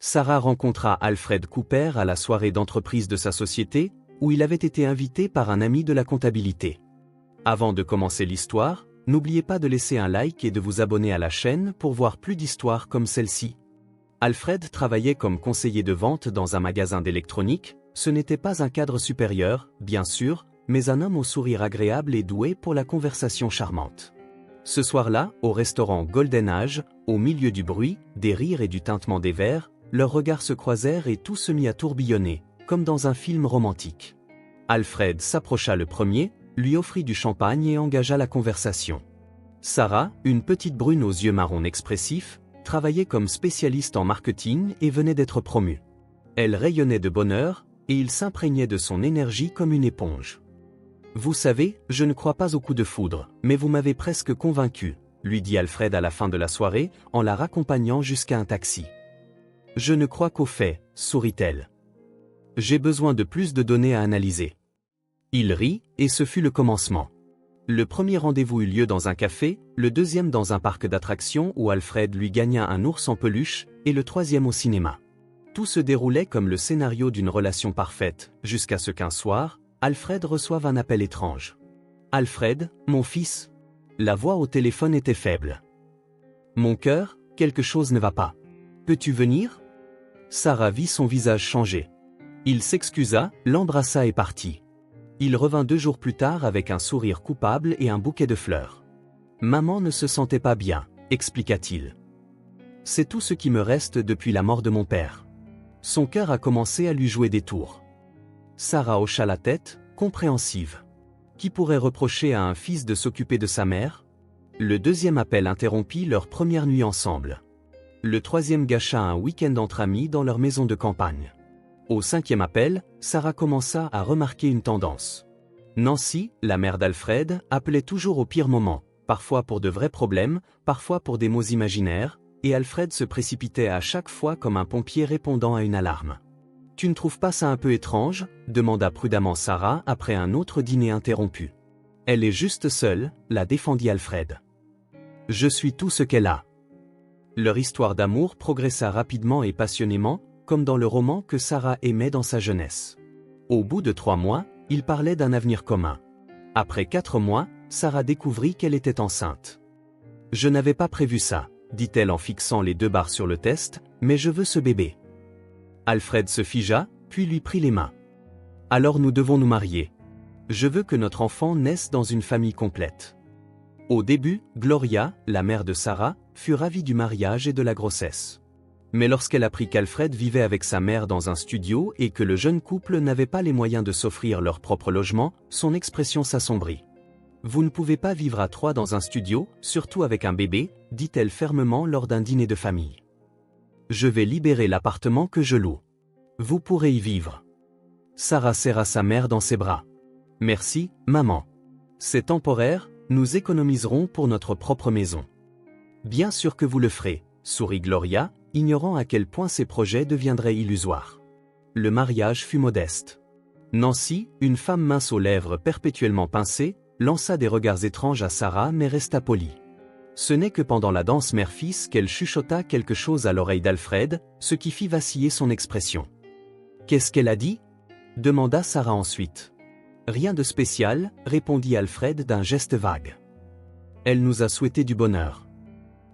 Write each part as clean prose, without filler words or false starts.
Sarah rencontra Alfred Cooper à la soirée d'entreprise de sa société, où il avait été invité par un ami de la comptabilité. Avant de commencer l'histoire, n'oubliez pas de laisser un like et de vous abonner à la chaîne pour voir plus d'histoires comme celle-ci. Alfred travaillait comme conseiller de vente dans un magasin d'électronique. Ce n'était pas un cadre supérieur, bien sûr, mais un homme au sourire agréable et doué pour la conversation charmante. Ce soir-là, au restaurant Golden Age, au milieu du bruit, des rires et du tintement des verres, leurs regards se croisèrent et tout se mit à tourbillonner, comme dans un film romantique. Alfred s'approcha le premier, lui offrit du champagne et engagea la conversation. Sarah, une petite brune aux yeux marrons expressifs, travaillait comme spécialiste en marketing et venait d'être promue. Elle rayonnait de bonheur, et il s'imprégnait de son énergie comme une éponge. « Vous savez, je ne crois pas au coup de foudre, mais vous m'avez presque convaincu, » lui dit Alfred à la fin de la soirée, en la raccompagnant jusqu'à un taxi. « Je ne crois qu'aux faits, » sourit-elle. « J'ai besoin de plus de données à analyser. » Il rit, et ce fut le commencement. Le premier rendez-vous eut lieu dans un café, le deuxième dans un parc d'attractions où Alfred lui gagna un ours en peluche, et le troisième au cinéma. Tout se déroulait comme le scénario d'une relation parfaite, jusqu'à ce qu'un soir, Alfred reçoive un appel étrange. « Alfred, mon fils ?» La voix au téléphone était faible. « Mon cœur, quelque chose ne va pas. Peux-tu venir ?» Sarah vit son visage changer. Il s'excusa, l'embrassa et partit. Il revint 2 jours plus tard avec un sourire coupable et un bouquet de fleurs. « Maman ne se sentait pas bien, » expliqua-t-il. « C'est tout ce qui me reste depuis la mort de mon père. » Son cœur a commencé à lui jouer des tours. Sarah hocha la tête, compréhensive. Qui pourrait reprocher à un fils de s'occuper de sa mère? Le deuxième appel interrompit leur première nuit ensemble. Le troisième gâcha un week-end entre amis dans leur maison de campagne. Au 5e appel, Sarah commença à remarquer une tendance. Nancy, la mère d'Alfred, appelait toujours au pire moment, parfois pour de vrais problèmes, parfois pour des mots imaginaires, et Alfred se précipitait à chaque fois comme un pompier répondant à une alarme. « Tu ne trouves pas ça un peu étrange ?» demanda prudemment Sarah après un autre dîner interrompu. « Elle est juste seule », la défendit Alfred. « Je suis tout ce qu'elle a. » Leur histoire d'amour progressa rapidement et passionnément, comme dans le roman que Sarah aimait dans sa jeunesse. Au bout de 3 mois, ils parlaient d'un avenir commun. Après 4 mois, Sarah découvrit qu'elle était enceinte. « Je n'avais pas prévu ça, » dit-elle en fixant les 2 barres sur le test, « mais je veux ce bébé. » Alfred se figea, puis lui prit les mains. « Alors nous devons nous marier. Je veux que notre enfant naisse dans une famille complète. » Au début, Gloria, la mère de Sarah, fut ravie du mariage et de la grossesse. Mais lorsqu'elle apprit qu'Alfred vivait avec sa mère dans un studio et que le jeune couple n'avait pas les moyens de s'offrir leur propre logement, son expression s'assombrit. « Vous ne pouvez pas vivre à 3 dans un studio, surtout avec un bébé, » dit-elle fermement lors d'un dîner de famille. « Je vais libérer l'appartement que je loue. Vous pourrez y vivre. » Sarah serra sa mère dans ses bras. « Merci, maman. C'est temporaire, nous économiserons pour notre propre maison. »« Bien sûr que vous le ferez, » sourit Gloria, ignorant à quel point ses projets deviendraient illusoires. Le mariage fut modeste. Nancy, une femme mince aux lèvres perpétuellement pincées, lança des regards étranges à Sarah mais resta polie. Ce n'est que pendant la danse mère-fils qu'elle chuchota quelque chose à l'oreille d'Alfred, ce qui fit vaciller son expression. « Qu'est-ce qu'elle a dit ?» demanda Sarah ensuite. « Rien de spécial, » répondit Alfred d'un geste vague. « Elle nous a souhaité du bonheur. »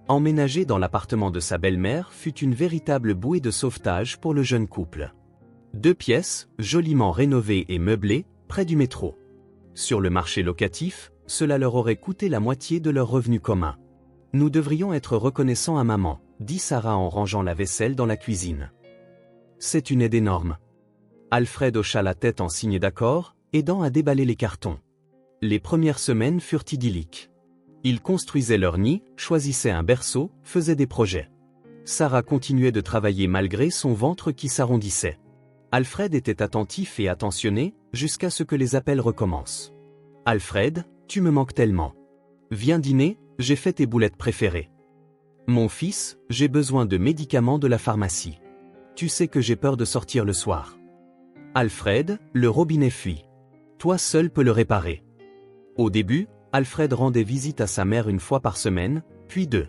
Emménager dans l'appartement de sa belle-mère fut une véritable bouée de sauvetage pour le jeune couple. 2 pièces, joliment rénovées et meublées, près du métro. Sur le marché locatif, cela leur aurait coûté la moitié de leur revenu commun. « Nous devrions être reconnaissants à maman, » dit Sarah en rangeant la vaisselle dans la cuisine. « C'est une aide énorme. » Alfred hocha la tête en signe d'accord, aidant à déballer les cartons. Les premières semaines furent idylliques. Ils construisaient leur nid, choisissaient un berceau, faisaient des projets. Sarah continuait de travailler malgré son ventre qui s'arrondissait. Alfred était attentif et attentionné, jusqu'à ce que les appels recommencent. « Alfred, tu me manques tellement. Viens dîner, j'ai fait tes boulettes préférées. Mon fils, j'ai besoin de médicaments de la pharmacie. Tu sais que j'ai peur de sortir le soir. Alfred, le robinet fuit. Toi seul peux le réparer. » Au début, Alfred rendait visite à sa mère 1 fois par semaine, puis 2.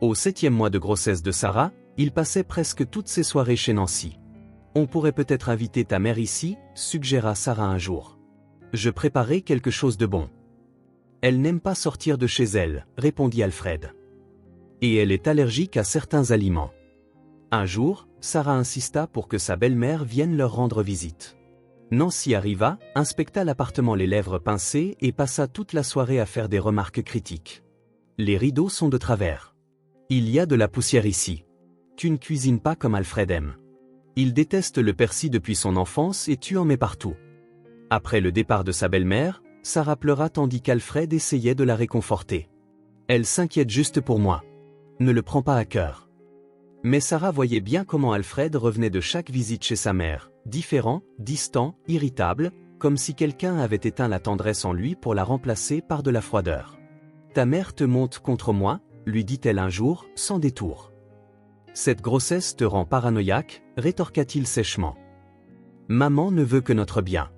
Au 7e mois de grossesse de Sarah, Il passait presque toutes ses soirées chez Nancy. On pourrait peut-être inviter ta mère ici, suggéra Sarah un jour. Je préparais quelque chose de bon. Elle n'aime pas sortir de chez elle, répondit Alfred. Et elle est allergique à certains aliments. Un jour, Sarah insista pour que sa belle-mère vienne leur rendre visite. Nancy arriva, inspecta l'appartement les lèvres pincées et passa toute la soirée à faire des remarques critiques. Les rideaux sont de travers. Il y a de la poussière ici. Tu ne cuisines pas comme Alfred aime. Il déteste le persil depuis son enfance et tu en mets partout. Après le départ de sa belle-mère, Sarah pleura tandis qu'Alfred essayait de la réconforter. Elle s'inquiète juste pour moi. Ne le prends pas à cœur. Mais Sarah voyait bien comment Alfred revenait de chaque visite chez sa mère, différent, distant, irritable, comme si quelqu'un avait éteint la tendresse en lui pour la remplacer par de la froideur. « Ta mère te monte contre moi », lui dit-elle un jour, sans détour. « Cette grossesse te rend paranoïaque », rétorqua-t-il sèchement. « Maman ne veut que notre bien. »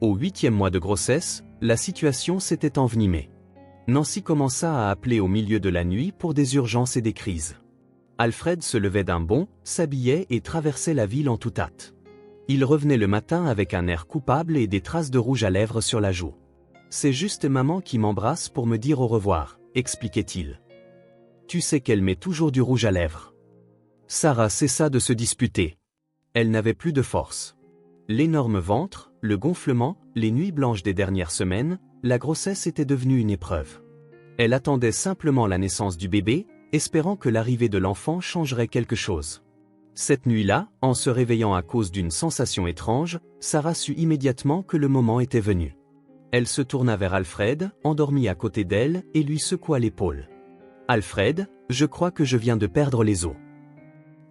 Au 8e mois de grossesse, la situation s'était envenimée. Nancy commença à appeler au milieu de la nuit pour des urgences et des crises. Alfred se levait d'un bond, s'habillait et traversait la ville en toute hâte. Il revenait le matin avec un air coupable et des traces de rouge à lèvres sur la joue. « C'est juste maman qui m'embrasse pour me dire au revoir », expliquait-il. « Tu sais qu'elle met toujours du rouge à lèvres. » Sarah cessa de se disputer. Elle n'avait plus de force. L'énorme ventre, le gonflement, les nuits blanches des dernières semaines, la grossesse était devenue une épreuve. Elle attendait simplement la naissance du bébé, espérant que l'arrivée de l'enfant changerait quelque chose. Cette nuit-là, en se réveillant à cause d'une sensation étrange, Sarah sut immédiatement que le moment était venu. Elle se tourna vers Alfred, endormi à côté d'elle, et lui secoua l'épaule. « Alfred, je crois que je viens de perdre les os. »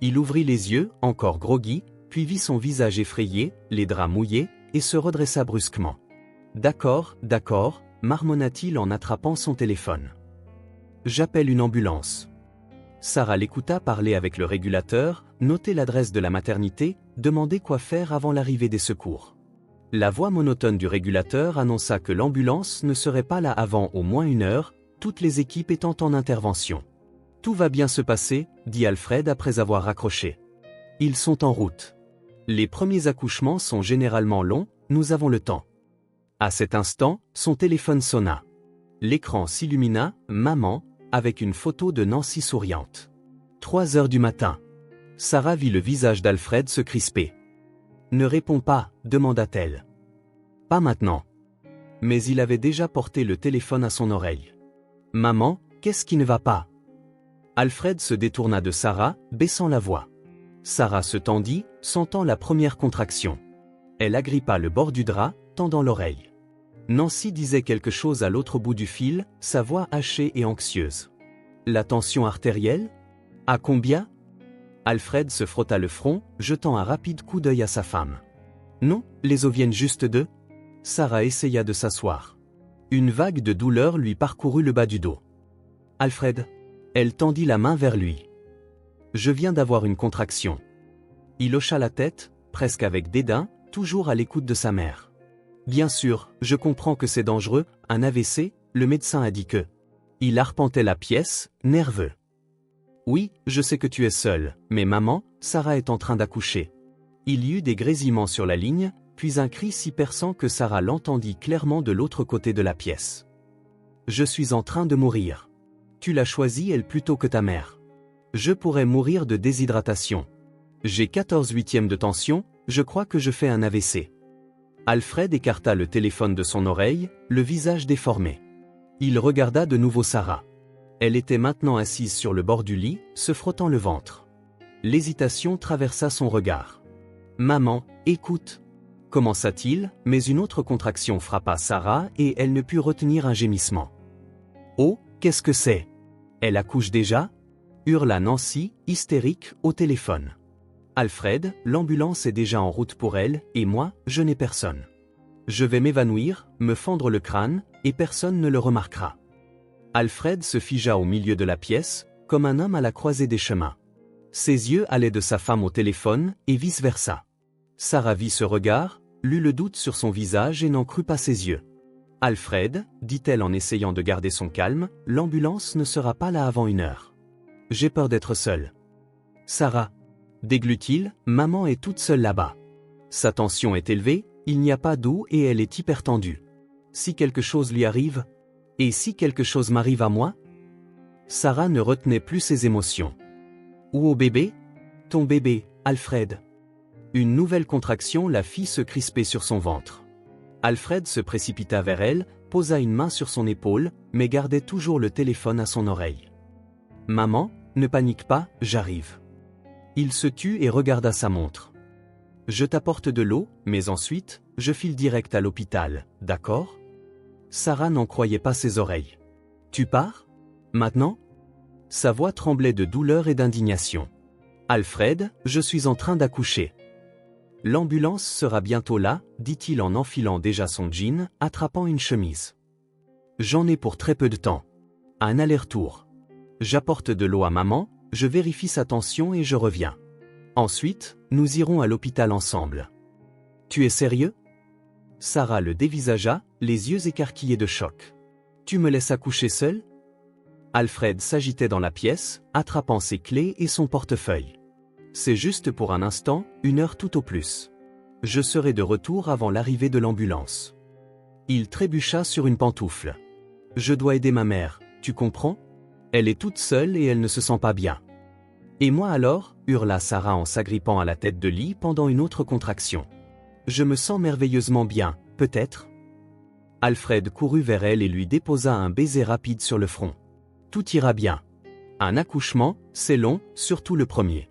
Il ouvrit les yeux, encore groggy, puis vit son visage effrayé, les draps mouillés, et se redressa brusquement. « D'accord, d'accord, » marmonna-t-il en attrapant son téléphone. « J'appelle une ambulance. » Sarah l'écouta parler avec le régulateur, noter l'adresse de la maternité, demander quoi faire avant l'arrivée des secours. La voix monotone du régulateur annonça que l'ambulance ne serait pas là avant au moins 1 heure, toutes les équipes étant en intervention. « Tout va bien se passer, » dit Alfred après avoir raccroché. « Ils sont en route. Les premiers accouchements sont généralement longs, nous avons le temps. » À cet instant, son téléphone sonna. L'écran s'illumina, « Maman », avec une photo de Nancy souriante. 3 heures du matin. Sarah vit le visage d'Alfred se crisper. « Ne réponds pas », demanda-t-elle. « Pas maintenant. » Mais il avait déjà porté le téléphone à son oreille. « Maman, qu'est-ce qui ne va pas ?» Alfred se détourna de Sarah, baissant la voix. Sarah se tendit, sentant la première contraction. Elle agrippa le bord du drap, tendant l'oreille. Nancy disait quelque chose à l'autre bout du fil, sa voix hachée et anxieuse. La tension artérielle ? À combien ? Alfred se frotta le front, jetant un rapide coup d'œil à sa femme. Non, les os viennent juste de... Sarah essaya de s'asseoir. Une vague de douleur lui parcourut le bas du dos. Alfred. Elle tendit la main vers lui. Je viens d'avoir une contraction. Il hocha la tête, presque avec dédain, toujours à l'écoute de sa mère. Bien sûr, je comprends que c'est dangereux, un AVC, le médecin a dit que... Il arpentait la pièce, nerveux. Oui, je sais que tu es seule, mais maman, Sarah est en train d'accoucher. Il y eut des grésillements sur la ligne, puis un cri si perçant que Sarah l'entendit clairement de l'autre côté de la pièce. Je suis en train de mourir. Tu l'as choisie elle plutôt que ta mère. Je pourrais mourir de déshydratation. J'ai 14/8 de tension, je crois que je fais un AVC. Alfred écarta le téléphone de son oreille, le visage déformé. Il regarda de nouveau Sarah. Elle était maintenant assise sur le bord du lit, se frottant le ventre. L'hésitation traversa son regard. « Maman, écoute !» commença-t-il, mais une autre contraction frappa Sarah et elle ne put retenir un gémissement. « Oh, qu'est-ce que c'est ? Elle accouche déjà ?» hurla Nancy, hystérique, au téléphone. Alfred, l'ambulance est déjà en route pour elle, et moi, je n'ai personne. Je vais m'évanouir, me fendre le crâne, et personne ne le remarquera. Alfred se figea au milieu de la pièce, comme un homme à la croisée des chemins. Ses yeux allaient de sa femme au téléphone, et vice-versa. Sarah vit ce regard, lut le doute sur son visage et n'en crut pas ses yeux. « Alfred, dit-elle en essayant de garder son calme, l'ambulance ne sera pas là avant 1 heure. J'ai peur d'être seule. » Sarah. Déglutit-il, maman est toute seule là-bas. Sa tension est élevée, il n'y a pas d'eau et elle est hyper tendue. Si quelque chose lui arrive? Et si quelque chose m'arrive à moi? Sarah ne retenait plus ses émotions. Ou au bébé? Ton bébé, Alfred. Une nouvelle contraction la fit se crisper sur son ventre. Alfred se précipita vers elle, posa une main sur son épaule, mais gardait toujours le téléphone à son oreille. Maman, ne panique pas, j'arrive. Il se tut et regarda sa montre. Je t'apporte de l'eau, mais ensuite, je file direct à l'hôpital, d'accord? Sarah n'en croyait pas ses oreilles. Tu pars? Maintenant? Sa voix tremblait de douleur et d'indignation. Alfred, je suis en train d'accoucher. L'ambulance sera bientôt là, dit-il en enfilant déjà son jean, attrapant une chemise. J'en ai pour très peu de temps. Un aller-retour. J'apporte de l'eau à maman, je vérifie sa tension et je reviens. Ensuite, nous irons à l'hôpital ensemble. Tu es sérieux? Sarah le dévisagea, les yeux écarquillés de choc. Tu me laisses accoucher seule? Alfred s'agitait dans la pièce, attrapant ses clés et son portefeuille. C'est juste pour un instant, 1 heure tout au plus. Je serai de retour avant l'arrivée de l'ambulance. Il trébucha sur une pantoufle. Je dois aider ma mère, tu comprends? Elle est toute seule et elle ne se sent pas bien. Et moi alors? Hurla Sarah en s'agrippant à la tête de lit pendant une autre contraction. Je me sens merveilleusement bien, peut-être? Alfred courut vers elle et lui déposa un baiser rapide sur le front. Tout ira bien. Un accouchement, c'est long, surtout le premier.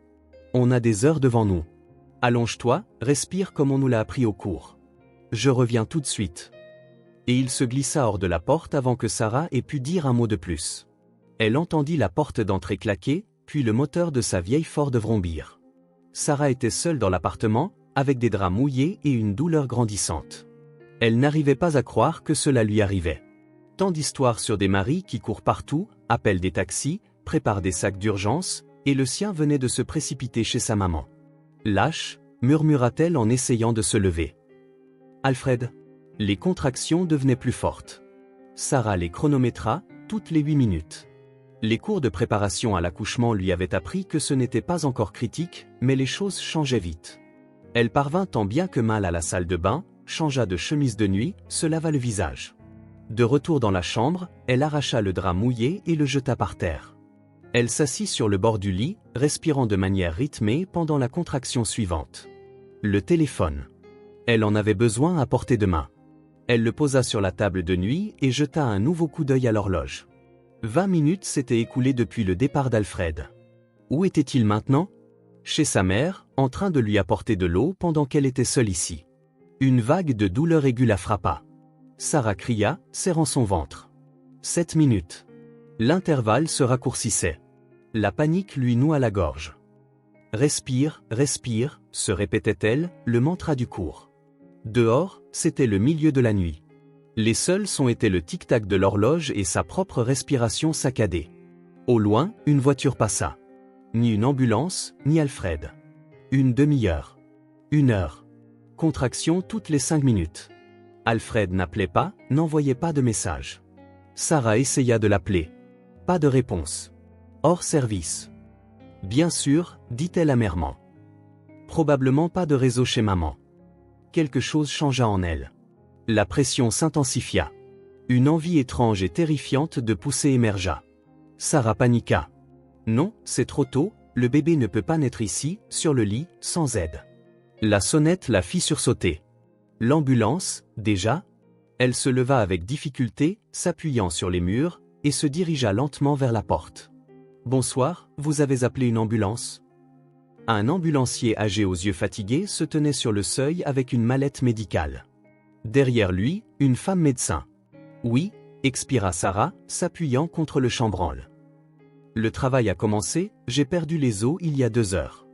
On a des heures devant nous. Allonge-toi, respire comme on nous l'a appris au cours. Je reviens tout de suite. Et il se glissa hors de la porte avant que Sarah ait pu dire un mot de plus. Elle entendit la porte d'entrée claquer, puis le moteur de sa vieille Ford vrombir. Sarah était seule dans l'appartement, avec des draps mouillés et une douleur grandissante. Elle n'arrivait pas à croire que cela lui arrivait. Tant d'histoires sur des maris qui courent partout, appellent des taxis, préparent des sacs d'urgence, et le sien venait de se précipiter chez sa maman. Lâche, murmura-t-elle en essayant de se lever. Alfred. Les contractions devenaient plus fortes. Sarah les chronométra, toutes les 8 minutes. Les cours de préparation à l'accouchement lui avaient appris que ce n'était pas encore critique, mais les choses changeaient vite. Elle parvint tant bien que mal à la salle de bain, changea de chemise de nuit, se lava le visage. De retour dans la chambre, elle arracha le drap mouillé et le jeta par terre. Elle s'assit sur le bord du lit, respirant de manière rythmée pendant la contraction suivante. Le téléphone. Elle en avait besoin à portée de main. Elle le posa sur la table de nuit et jeta un nouveau coup d'œil à l'horloge. 20 minutes s'étaient écoulées depuis le départ d'Alfred. Où était-il maintenant? Chez sa mère, en train de lui apporter de l'eau pendant qu'elle était seule ici. Une vague de douleur aiguë la frappa. Sarah cria, serrant son ventre. 7 minutes. L'intervalle se raccourcissait. La panique lui noua la gorge. Respire, respire, se répétait-elle, le mantra du cours. Dehors, c'était le milieu de la nuit. Les seuls sons étaient le tic-tac de l'horloge et sa propre respiration saccadée. Au loin, une voiture passa. Ni une ambulance, ni Alfred. Une demi-heure. 1 heure. Contraction toutes les 5 minutes. Alfred n'appelait pas, n'envoyait pas de message. Sarah essaya de l'appeler. Pas de réponse. Hors service. Bien sûr, dit-elle amèrement. Probablement pas de réseau chez maman. Quelque chose changea en elle. La pression s'intensifia. Une envie étrange et terrifiante de pousser émergea. Sarah paniqua. Non, c'est trop tôt, le bébé ne peut pas naître ici, sur le lit, sans aide. La sonnette la fit sursauter. L'ambulance, déjà? Elle se leva avec difficulté, s'appuyant sur les murs, et se dirigea lentement vers la porte. Bonsoir, vous avez appelé une ambulance? Un ambulancier âgé aux yeux fatigués se tenait sur le seuil avec une mallette médicale. Derrière lui, une femme médecin. Oui, expira Sarah, s'appuyant contre le chambranle. Le travail a commencé, j'ai perdu les os il y a 2 heures.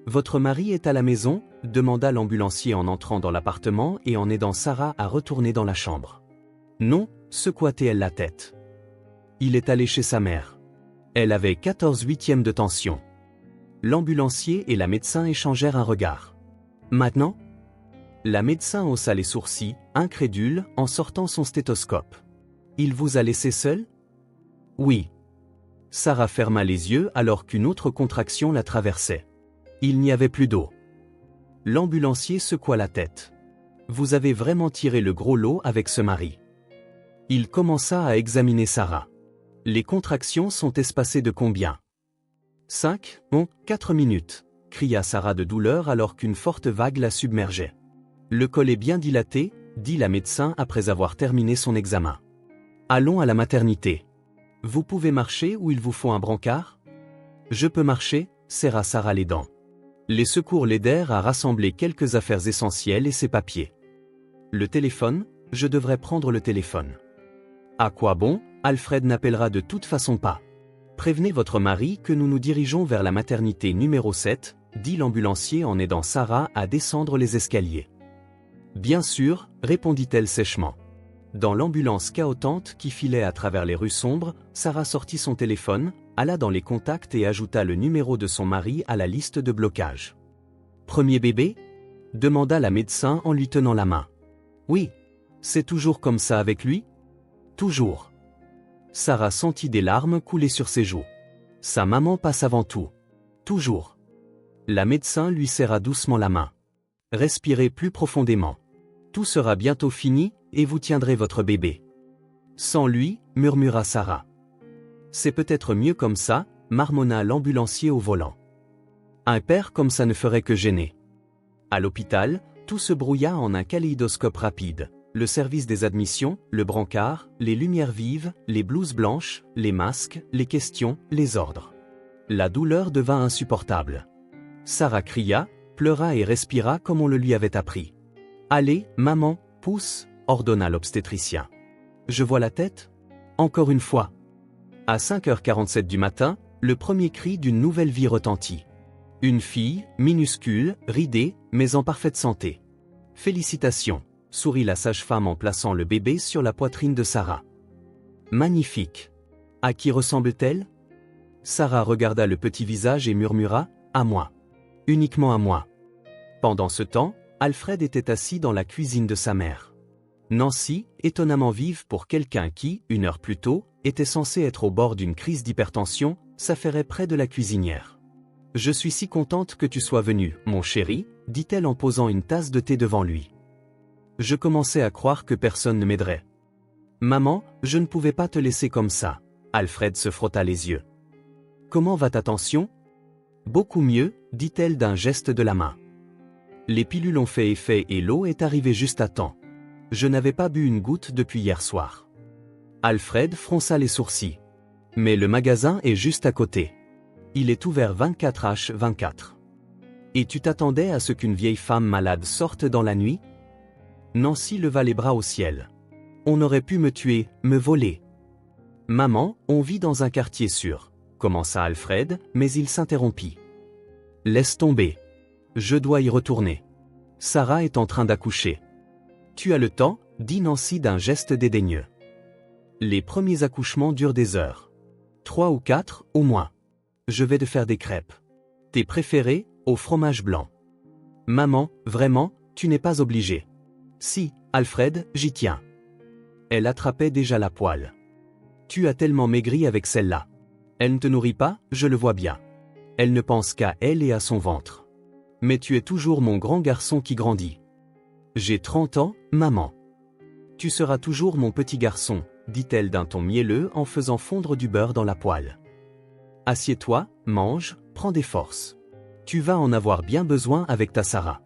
Votre mari est à la maison? Demanda l'ambulancier en entrant dans l'appartement et en aidant Sarah à retourner dans la chambre. Non, secoua-t-elle la tête. Il est allé chez sa mère. Elle avait 14/8 de tension. L'ambulancier et la médecin échangèrent un regard. Maintenant? La médecin haussa les sourcils, incrédule, en sortant son stéthoscope. Il vous a laissé seul? Oui. Sarah ferma les yeux alors qu'une autre contraction la traversait. Il n'y avait plus d'eau. L'ambulancier secoua la tête. Vous avez vraiment tiré le gros lot avec ce mari. Il commença à examiner Sarah. Les contractions sont espacées de combien? 5, 4 minutes, cria Sarah de douleur alors qu'une forte vague la submergeait. Le col est bien dilaté, dit la médecin après avoir terminé son examen. Allons à la maternité. Vous pouvez marcher ou il vous faut un brancard? Je peux marcher, serra Sarah les dents. Les secours l'aidèrent à rassembler quelques affaires essentielles et ses papiers. Le téléphone, je devrais prendre le téléphone. À quoi bon, Alfred n'appellera de toute façon pas. Prévenez votre mari que nous nous dirigeons vers la maternité numéro 7, dit l'ambulancier en aidant Sarah à descendre les escaliers. Bien sûr, répondit-elle sèchement. Dans l'ambulance cahotante qui filait à travers les rues sombres, Sarah sortit son téléphone, alla dans les contacts et ajouta le numéro de son mari à la liste de blocage. Premier bébé? Demanda la médecin en lui tenant la main. Oui. C'est toujours comme ça avec lui? Toujours. Sarah sentit des larmes couler sur ses joues. Sa maman passe avant tout. Toujours. La médecin lui serra doucement la main. Respirez plus profondément. Tout sera bientôt fini, et vous tiendrez votre bébé. Sans lui, murmura Sarah. C'est peut-être mieux comme ça, marmonna l'ambulancier au volant. Un père comme ça ne ferait que gêner. À l'hôpital, tout se brouilla en un kaléidoscope rapide. Le service des admissions, le brancard, les lumières vives, les blouses blanches, les masques, les questions, les ordres. La douleur devint insupportable. Sarah cria, pleura et respira comme on le lui avait appris. « Allez, maman, pousse !» ordonna l'obstétricien. « Je vois la tête ?» Encore une fois. À 5h47 du matin, le premier cri d'une nouvelle vie retentit. Une fille, minuscule, ridée, mais en parfaite santé. « Félicitations !» sourit la sage-femme en plaçant le bébé sur la poitrine de Sarah. « Magnifique ! À qui ressemble-t-elle » Sarah regarda le petit visage et murmura « À moi. Uniquement à moi. » Pendant ce temps, Alfred était assis dans la cuisine de sa mère. Nancy, étonnamment vive pour quelqu'un qui, une heure plus tôt, était censé être au bord d'une crise d'hypertension, s'affairait près de la cuisinière. « Je suis si contente que tu sois venu, mon chéri, » dit-elle en posant une tasse de thé devant lui. Je commençais à croire que personne ne m'aiderait. « Maman, je ne pouvais pas te laisser comme ça. » Alfred se frotta les yeux. « Comment va ta tension ?»« Beaucoup mieux, » dit-elle d'un geste de la main. « Les pilules ont fait effet et l'eau est arrivée juste à temps. Je n'avais pas bu une goutte depuis hier soir. » Alfred fronça les sourcils. « Mais le magasin est juste à côté. Il est ouvert 24h24. Et tu t'attendais à ce qu'une vieille femme malade sorte dans la nuit ?» Nancy leva les bras au ciel. « On aurait pu me tuer, me voler. »« Maman, on vit dans un quartier sûr, » commença Alfred, mais il s'interrompit. « Laisse tomber. Je dois y retourner. Sarah est en train d'accoucher. »« Tu as le temps, » dit Nancy d'un geste dédaigneux. « Les premiers accouchements durent des heures. 3 ou 4, au moins. Je vais te faire des crêpes. Tes préférées, au fromage blanc. »« Maman, vraiment, tu n'es pas obligée. »« Si, Alfred, j'y tiens. » Elle attrapait déjà la poêle. « Tu as tellement maigri avec celle-là. Elle ne te nourrit pas, je le vois bien. Elle ne pense qu'à elle et à son ventre. Mais tu es toujours mon grand garçon qui grandit. J'ai 30 ans, maman. Tu seras toujours mon petit garçon, dit-elle d'un ton mielleux en faisant fondre du beurre dans la poêle. Assieds-toi, mange, prends des forces. Tu vas en avoir bien besoin avec ta Sarah.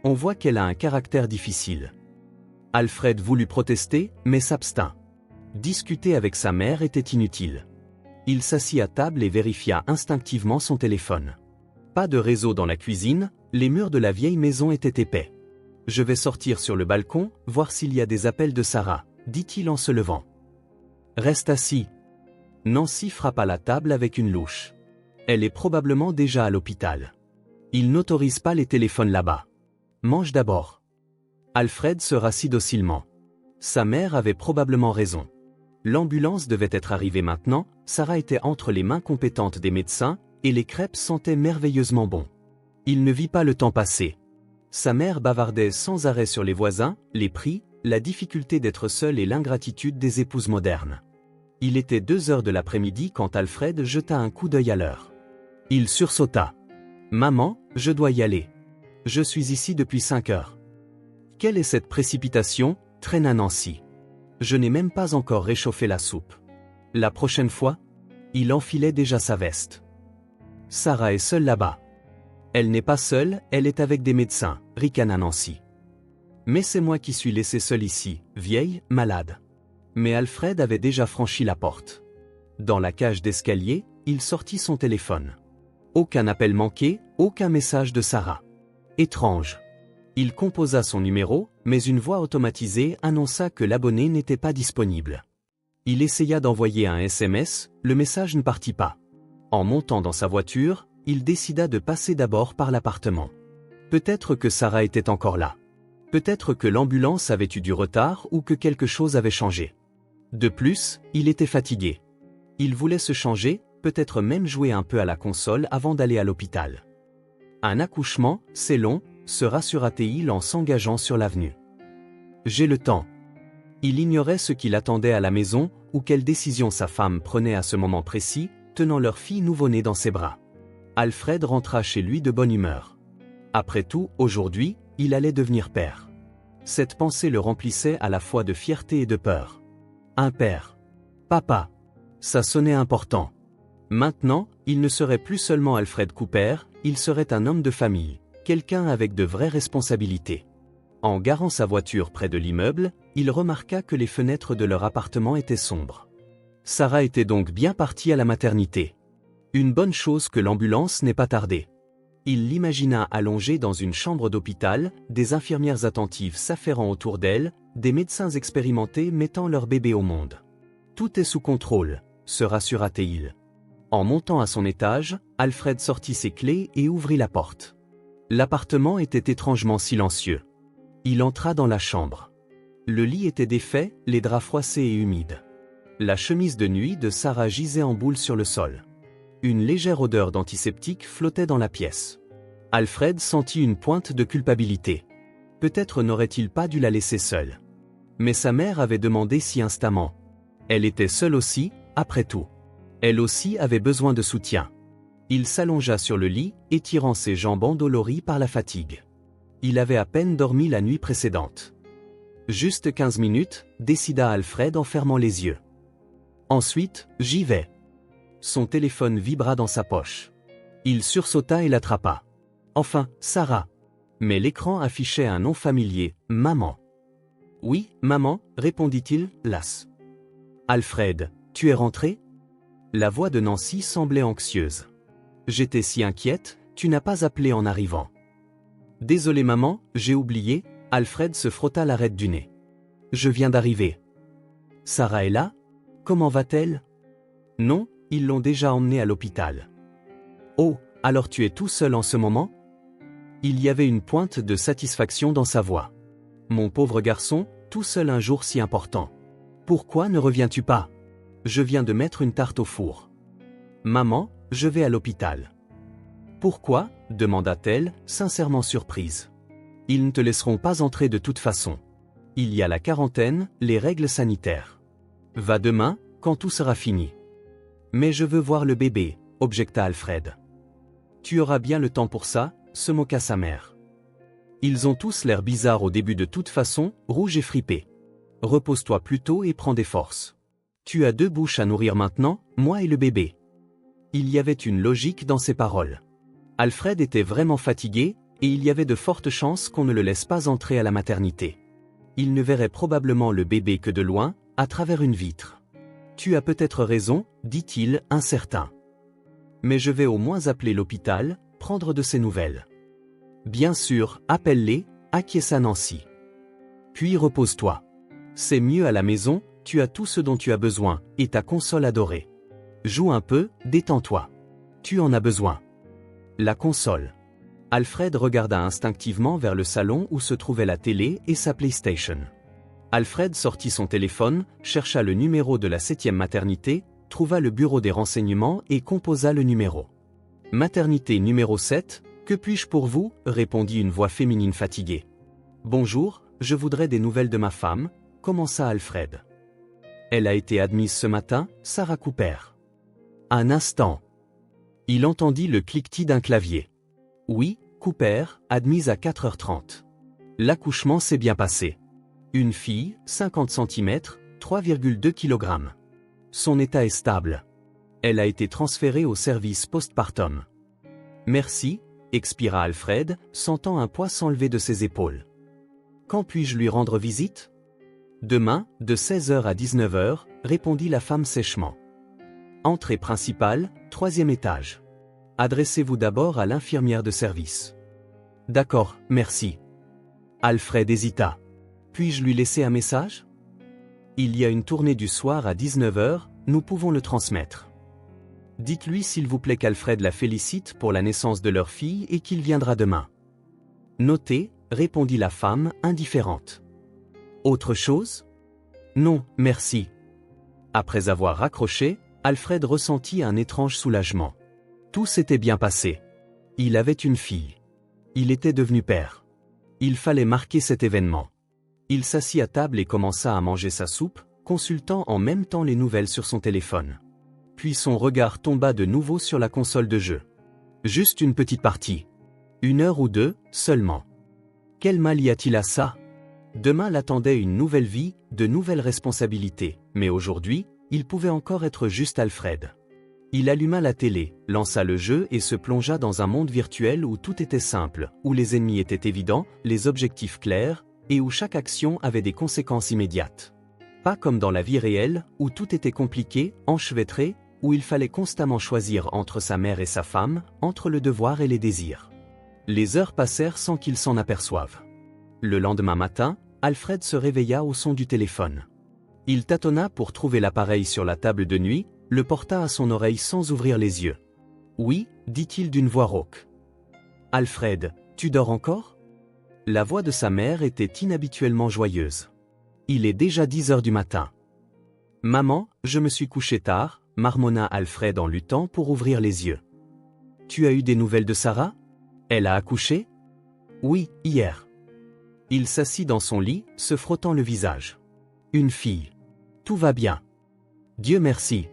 On voit qu'elle a un caractère difficile. Alfred voulut protester, mais s'abstint. Discuter avec sa mère était inutile. Il s'assit à table et vérifia instinctivement son téléphone. Pas de réseau dans la cuisine, les murs de la vieille maison étaient épais. « Je vais sortir sur le balcon, voir s'il y a des appels de Sarah, » dit-il en se levant. « Reste assis. » Nancy frappa la table avec une louche. Elle est probablement déjà à l'hôpital. Il n'autorise pas les téléphones là-bas. Mange d'abord. Alfred se rassit docilement. Sa mère avait probablement raison. L'ambulance devait être arrivée maintenant, Sarah était entre les mains compétentes des médecins, et les crêpes sentaient merveilleusement bon. Il ne vit pas le temps passer. Sa mère bavardait sans arrêt sur les voisins, les prix, la difficulté d'être seule et l'ingratitude des épouses modernes. Il était 2 heures de l'après-midi quand Alfred jeta un coup d'œil à l'heure. Il sursauta. « Maman, je dois y aller. Je suis ici depuis 5 heures. » « Quelle est cette précipitation ?» traîna Nancy. « Je n'ai même pas encore réchauffé la soupe. La prochaine fois ?» Il enfilait déjà sa veste. « Sarah est seule là-bas. »« Elle n'est pas seule, elle est avec des médecins, » ricana Nancy. « Mais c'est moi qui suis laissée seule ici, vieille, malade. » Mais Alfred avait déjà franchi la porte. Dans la cage d'escalier, il sortit son téléphone. Aucun appel manqué, aucun message de Sarah. Étrange. Il composa son numéro, mais une voix automatisée annonça que l'abonné n'était pas disponible. Il essaya d'envoyer un SMS, le message ne partit pas. En montant dans sa voiture, il décida de passer d'abord par l'appartement. Peut-être que Sarah était encore là. Peut-être que l'ambulance avait eu du retard ou que quelque chose avait changé. De plus, il était fatigué. Il voulait se changer, peut-être même jouer un peu à la console avant d'aller à l'hôpital. Un accouchement, c'est long, se rassura-t-il en s'engageant sur l'avenue. J'ai le temps. Il ignorait ce qui l'attendait à la maison ou quelle décision sa femme prenait à ce moment précis, tenant leur fille nouveau-née dans ses bras. Alfred rentra chez lui de bonne humeur. Après tout, aujourd'hui, il allait devenir père. Cette pensée le remplissait à la fois de fierté et de peur. Un père. Papa. Ça sonnait important. Maintenant, il ne serait plus seulement Alfred Cooper, il serait un homme de famille. Quelqu'un avec de vraies responsabilités. En garant sa voiture près de l'immeuble, il remarqua que les fenêtres de leur appartement étaient sombres. Sarah était donc bien partie à la maternité. Une bonne chose que l'ambulance n'ait pas tardé. Il l'imagina allongée dans une chambre d'hôpital, des infirmières attentives s'affairant autour d'elle, des médecins expérimentés mettant leur bébé au monde. Tout est sous contrôle, se rassura-t-il. En montant à son étage, Alfred sortit ses clés et ouvrit la porte. L'appartement était étrangement silencieux. Il entra dans la chambre. Le lit était défait, les draps froissés et humides. La chemise de nuit de Sarah gisait en boule sur le sol. Une légère odeur d'antiseptique flottait dans la pièce. Alfred sentit une pointe de culpabilité. Peut-être n'aurait-il pas dû la laisser seule. Mais sa mère avait demandé si instamment. Elle était seule aussi, après tout. Elle aussi avait besoin de soutien. Il s'allongea sur le lit, étirant ses jambes endolories par la fatigue. Il avait à peine dormi la nuit précédente. Juste 15 minutes, décida Alfred en fermant les yeux. Ensuite, j'y vais. Son téléphone vibra dans sa poche. Il sursauta et l'attrapa. Enfin, Sarah. Mais l'écran affichait un nom familier, Maman. Oui, maman, répondit-il, las. Alfred, tu es rentré ? La voix de Nancy semblait anxieuse. J'étais si inquiète, tu n'as pas appelé en arrivant. Désolé maman, j'ai oublié, Alfred se frotta l'arête du nez. Je viens d'arriver. Sarah est là ? Comment va-t-elle ? Non, ils l'ont déjà emmenée à l'hôpital. Oh, alors tu es tout seul en ce moment ? Il y avait une pointe de satisfaction dans sa voix. Mon pauvre garçon, tout seul un jour si important. Pourquoi ne reviens-tu pas ? Je viens de mettre une tarte au four. Maman, je vais à l'hôpital. Pourquoi ? demanda-t-elle, sincèrement surprise. Ils ne te laisseront pas entrer de toute façon. Il y a la quarantaine, les règles sanitaires. Va demain, quand tout sera fini. Mais je veux voir le bébé, objecta Alfred. Tu auras bien le temps pour ça, se moqua sa mère. Ils ont tous l'air bizarres au début de toute façon, rouges et fripés. Repose-toi plutôt et prends des forces. Tu as 2 bouches à nourrir maintenant, moi et le bébé. Il y avait une logique dans ses paroles. Alfred était vraiment fatigué, et il y avait de fortes chances qu'on ne le laisse pas entrer à la maternité. Il ne verrait probablement le bébé que de loin, à travers une vitre. Tu as peut-être raison, dit-il, incertain. Mais je vais au moins appeler l'hôpital, prendre de ses nouvelles. Bien sûr, appelle-les, acquiesça Nancy. Puis repose-toi. C'est mieux à la maison, tu as tout ce dont tu as besoin, et ta console adorée. Joue un peu, détends-toi. Tu en as besoin. La console. Alfred regarda instinctivement vers le salon où se trouvait la télé et sa PlayStation. Alfred sortit son téléphone, chercha le numéro de la 7e maternité, trouva le bureau des renseignements et composa le numéro. Maternité numéro 7, que puis-je pour vous ? répondit une voix féminine fatiguée. Bonjour, je voudrais des nouvelles de ma femme, commença Alfred. Elle a été admise ce matin, Sarah Cooper. Un instant. Il entendit le cliquetis d'un clavier. Oui, Cooper, admise à 4h30. L'accouchement s'est bien passé. Une fille, 50 cm, 3,2 kg. Son état est stable. Elle a été transférée au service postpartum. Merci, expira Alfred, sentant un poids s'enlever de ses épaules. Quand puis-je lui rendre visite? Demain, de 16h à 19h, répondit la femme sèchement. Entrée principale, 3e étage. Adressez-vous d'abord à l'infirmière de service. D'accord, merci. Alfred hésita. Puis-je lui laisser un message? Il y a une tournée du soir à 19h, nous pouvons le transmettre. Dites-lui s'il vous plaît qu'Alfred la félicite pour la naissance de leur fille et qu'il viendra demain. Notez, répondit la femme, indifférente. Autre chose? Non, merci. Après avoir raccroché, Alfred ressentit un étrange soulagement. Tout s'était bien passé. Il avait une fille. Il était devenu père. Il fallait marquer cet événement. Il s'assit à table et commença à manger sa soupe, consultant en même temps les nouvelles sur son téléphone. Puis son regard tomba de nouveau sur la console de jeu. Juste une petite partie. 1 heure ou 2, seulement. Quel mal y a-t-il à ça? Demain l'attendait une nouvelle vie, de nouvelles responsabilités, mais aujourd'hui, il pouvait encore être juste Alfred. Il alluma la télé, lança le jeu et se plongea dans un monde virtuel où tout était simple, où les ennemis étaient évidents, les objectifs clairs, et où chaque action avait des conséquences immédiates. Pas comme dans la vie réelle, où tout était compliqué, enchevêtré, où il fallait constamment choisir entre sa mère et sa femme, entre le devoir et les désirs. Les heures passèrent sans qu'il s'en aperçoive. Le lendemain matin, Alfred se réveilla au son du téléphone. Il tâtonna pour trouver l'appareil sur la table de nuit, le porta à son oreille sans ouvrir les yeux. « Oui » dit-il d'une voix rauque. « Alfred, tu dors encore ?» La voix de sa mère était inhabituellement joyeuse. « Il est déjà 10h du matin. »« Maman, je me suis couché tard » marmonna Alfred en luttant pour ouvrir les yeux. « Tu as eu des nouvelles de Sarah? Elle a accouché? » « Oui, hier. » Il s'assit dans son lit, se frottant le visage. « Une fille. Tout va bien. Dieu merci. »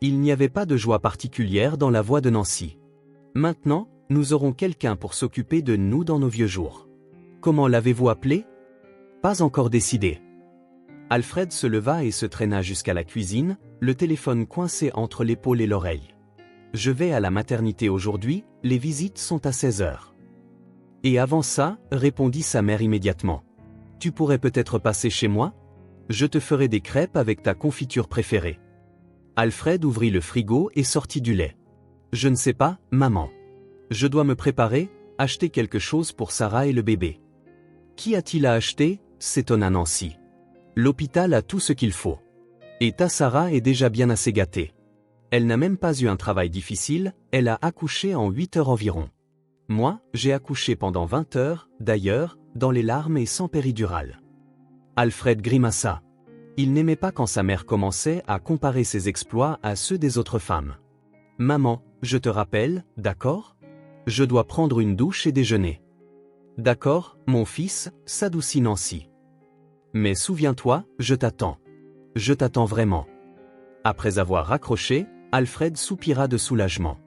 Il n'y avait pas de joie particulière dans la voix de Nancy. « Maintenant, nous aurons quelqu'un pour s'occuper de nous dans nos vieux jours. » « Comment l'avez-vous appelé? » « Pas encore décidé. » Alfred se leva et se traîna jusqu'à la cuisine, le téléphone coincé entre l'épaule et l'oreille. « Je vais à la maternité aujourd'hui, les visites sont à 16h. » « Et avant ça, répondit sa mère immédiatement. Tu pourrais peut-être passer chez moi? Je te ferai des crêpes avec ta confiture préférée. » Alfred ouvrit le frigo et sortit du lait. « Je ne sais pas, maman. Je dois me préparer, acheter quelque chose pour Sarah et le bébé. » « Qui a-t-il à acheter? » s'étonna Nancy. « L'hôpital a tout ce qu'il faut. Et ta Sarah est déjà bien assez gâtée. Elle n'a même pas eu un travail difficile, elle a accouché en 8 heures environ. Moi, j'ai accouché pendant 20 heures, d'ailleurs, dans les larmes et sans péridurale. » Alfred grimaça. Il n'aimait pas quand sa mère commençait à comparer ses exploits à ceux des autres femmes. « Maman, je te rappelle, d'accord? Je dois prendre une douche et déjeuner. » « D'accord, mon fils, s'adoucit Nancy. Mais souviens-toi, je t'attends. Je t'attends vraiment. » Après avoir raccroché, Alfred soupira de soulagement.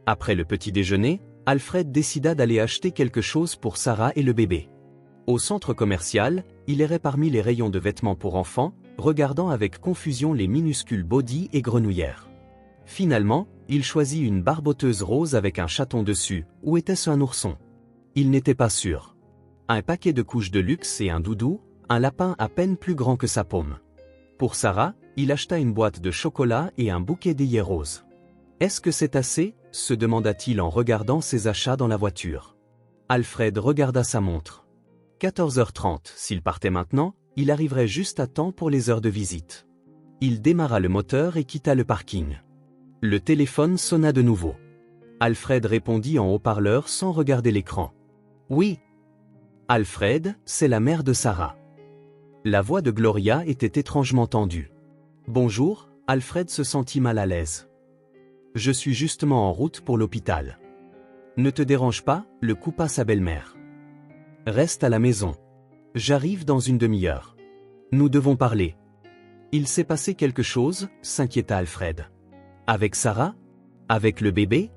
Après le petit déjeuner, Alfred décida d'aller acheter quelque chose pour Sarah et le bébé. Au centre commercial, il errait parmi les rayons de vêtements pour enfants, regardant avec confusion les minuscules bodys et grenouillères. Finalement, il choisit une barboteuse rose avec un chaton dessus, ou était-ce un ourson? Il n'était pas sûr. Un paquet de couches de luxe et un doudou, un lapin à peine plus grand que sa paume. Pour Sarah, il acheta une boîte de chocolat et un bouquet d'œillets roses. « Est-ce que c'est assez ?» se demanda-t-il en regardant ses achats dans la voiture. Alfred regarda sa montre. 14h30, s'il partait maintenant, il arriverait juste à temps pour les heures de visite. Il démarra le moteur et quitta le parking. Le téléphone sonna de nouveau. Alfred répondit en haut-parleur sans regarder l'écran. « Oui. » Alfred, c'est la mère de Sarah. La voix de Gloria était étrangement tendue. « Bonjour », Alfred se sentit mal à l'aise. « Je suis justement en route pour l'hôpital. »« Ne te dérange pas », le coupa sa belle-mère. « Reste à la maison. J'arrive dans une demi-heure. Nous devons parler. » Il s'est passé quelque chose, s'inquiéta Alfred. Avec Sarah? Avec le bébé?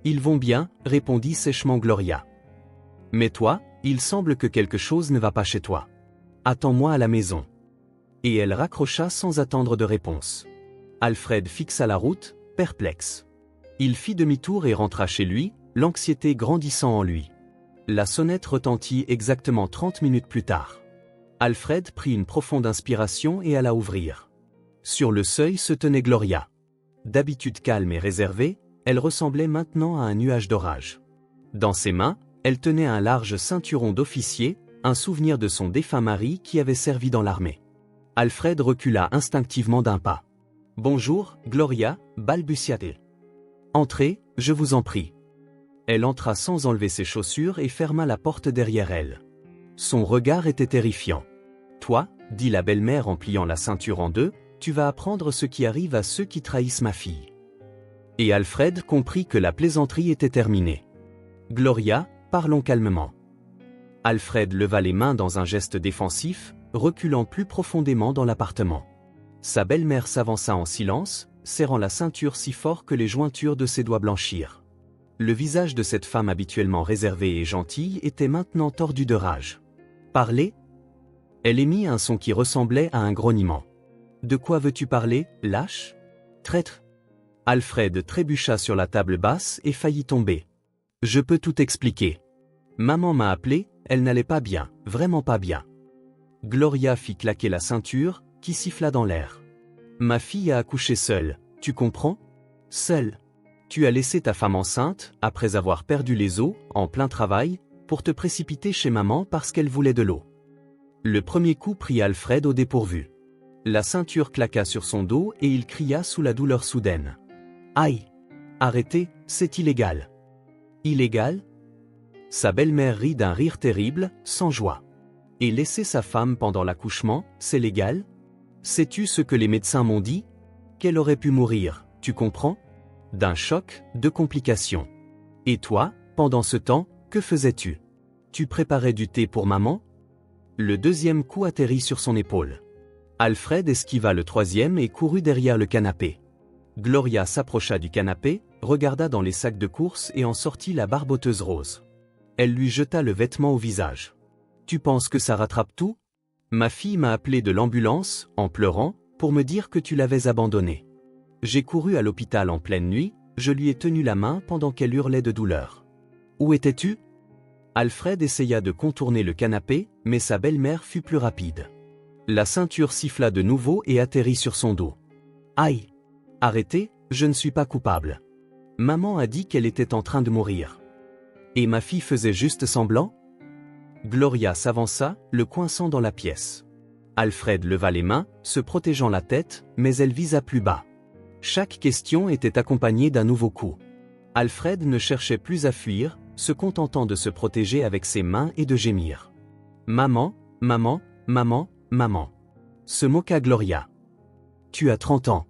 Ils vont bien, répondit sèchement Gloria. Mais toi, il semble que quelque chose ne va pas chez toi. Attends-moi à la maison. Et elle raccrocha sans attendre de réponse. Alfred fixa la route, perplexe. Il fit demi-tour et rentra chez lui, l'anxiété grandissant en lui. La sonnette retentit exactement 30 minutes plus tard. Alfred prit une profonde inspiration et alla ouvrir. Sur le seuil se tenait Gloria. D'habitude calme et réservée, elle ressemblait maintenant à un nuage d'orage. Dans ses mains, elle tenait un large ceinturon d'officier, un souvenir de son défunt mari qui avait servi dans l'armée. Alfred recula instinctivement d'un pas. « Bonjour, Gloria, balbutia-t-il. Entrez, je vous en prie. » Elle entra sans enlever ses chaussures et ferma la porte derrière elle. Son regard était terrifiant. « Toi, dit la belle-mère en pliant la ceinture en deux, tu vas apprendre ce qui arrive à ceux qui trahissent ma fille. » Et Alfred comprit que la plaisanterie était terminée. « Gloria, parlons calmement. » Alfred leva les mains dans un geste défensif, reculant plus profondément dans l'appartement. Sa belle-mère s'avança en silence, serrant la ceinture si fort que les jointures de ses doigts blanchirent. Le visage de cette femme habituellement réservée et gentille était maintenant tordu de rage. « Parler ?» Elle émit un son qui ressemblait à un grognement. « De quoi veux-tu parler, lâche ? Traître ?» Alfred trébucha sur la table basse et faillit tomber. « Je peux tout expliquer. Maman m'a appelé, elle n'allait pas bien, vraiment pas bien. » Gloria fit claquer la ceinture, qui siffla dans l'air. « Ma fille a accouché seule, tu comprends? Seule. Tu as laissé ta femme enceinte, après avoir perdu les os, en plein travail, pour te précipiter chez maman parce qu'elle voulait de l'eau. » Le premier coup prit Alfred au dépourvu. La ceinture claqua sur son dos et il cria sous la douleur soudaine. « Aïe! Arrêtez, c'est illégal. » « Illégal ?» Sa belle-mère rit d'un rire terrible, sans joie. « Et laisser sa femme pendant l'accouchement, c'est légal? Sais-tu ce que les médecins m'ont dit? Qu'elle aurait pu mourir, tu comprends? D'un choc, de complications. Et toi, pendant ce temps, que faisais-tu? Tu préparais du thé pour maman? » Le deuxième coup atterrit sur son épaule. Alfred esquiva le troisième et courut derrière le canapé. Gloria s'approcha du canapé, regarda dans les sacs de course et en sortit la barboteuse rose. Elle lui jeta le vêtement au visage. « Tu penses que ça rattrape tout? Ma fille m'a appelé de l'ambulance, en pleurant, pour me dire que tu l'avais abandonnée. J'ai couru à l'hôpital en pleine nuit, je lui ai tenu la main pendant qu'elle hurlait de douleur. Où étais-tu? » Alfred essaya de contourner le canapé, mais sa belle-mère fut plus rapide. La ceinture siffla de nouveau et atterrit sur son dos. « Aïe! Arrêtez, je ne suis pas coupable. Maman a dit qu'elle était en train de mourir. Et ma fille faisait juste semblant? » Gloria s'avança, le coinçant dans la pièce. Alfred leva les mains, se protégeant la tête, mais elle visa plus bas. Chaque question était accompagnée d'un nouveau coup. Alfred ne cherchait plus à fuir, se contentant de se protéger avec ses mains et de gémir. « Maman, maman, maman, maman. » Se moqua Gloria. « Tu as 30 ans.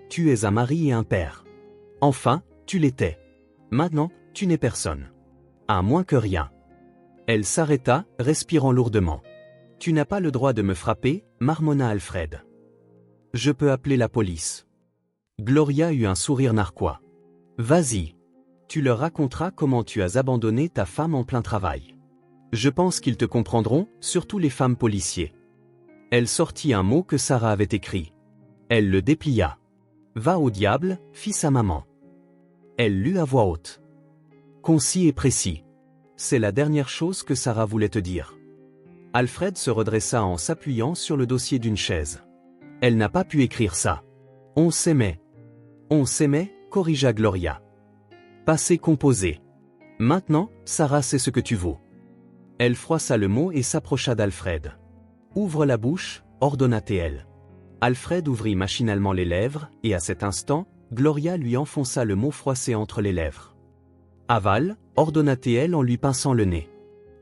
Tu es un mari et un père. Enfin, tu l'étais. Maintenant, tu n'es personne. À moins que rien. » Elle s'arrêta, respirant lourdement. « Tu n'as pas le droit de me frapper, » marmonna Alfred. « Je peux appeler la police. » Gloria eut un sourire narquois. « Vas-y. Tu leur raconteras comment tu as abandonné ta femme en plein travail. Je pense qu'ils te comprendront, surtout les femmes policiers. » Elle sortit un mot que Sarah avait écrit. Elle le déplia. « Va au diable, fit sa maman. » Elle lut à voix haute. « Concis et précis. C'est la dernière chose que Sarah voulait te dire. » Alfred se redressa en s'appuyant sur le dossier d'une chaise. « Elle n'a pas pu écrire ça. On s'aimait. » « On s'aimait, corrigea Gloria. « Passé composé. Maintenant, Sarah sait ce que tu vaux. » Elle froissa le mot et s'approcha d'Alfred. « Ouvre la bouche, » ordonna-t-elle. Alfred ouvrit machinalement les lèvres, et à cet instant, Gloria lui enfonça le mot froissé entre les lèvres. « Avale, » ordonna-t-elle en lui pinçant le nez.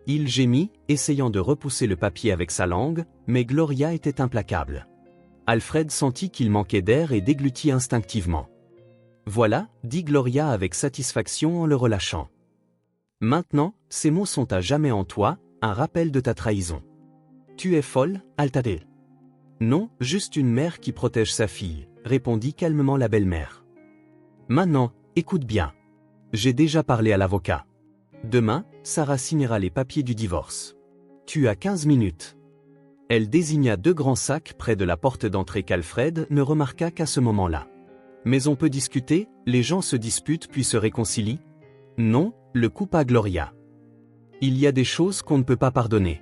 Il gémit, essayant de repousser le papier avec sa langue, mais Gloria était implacable. Alfred sentit qu'il manquait d'air et déglutit instinctivement. « Voilà, » dit Gloria avec satisfaction en le relâchant. « Maintenant, ces mots sont à jamais en toi, un rappel de ta trahison. Tu es folle, Altadé. » Non, juste une mère qui protège sa fille, répondit calmement la belle-mère. Maintenant, écoute bien. J'ai déjà parlé à l'avocat. Demain, Sarah signera les papiers du divorce. Tu as 15 minutes. Elle désigna 2 grands sacs près de la porte d'entrée qu'Alfred ne remarqua qu'à ce moment-là. Mais on peut discuter, les gens se disputent puis se réconcilient. Non, le coupa Gloria. Il y a des choses qu'on ne peut pas pardonner.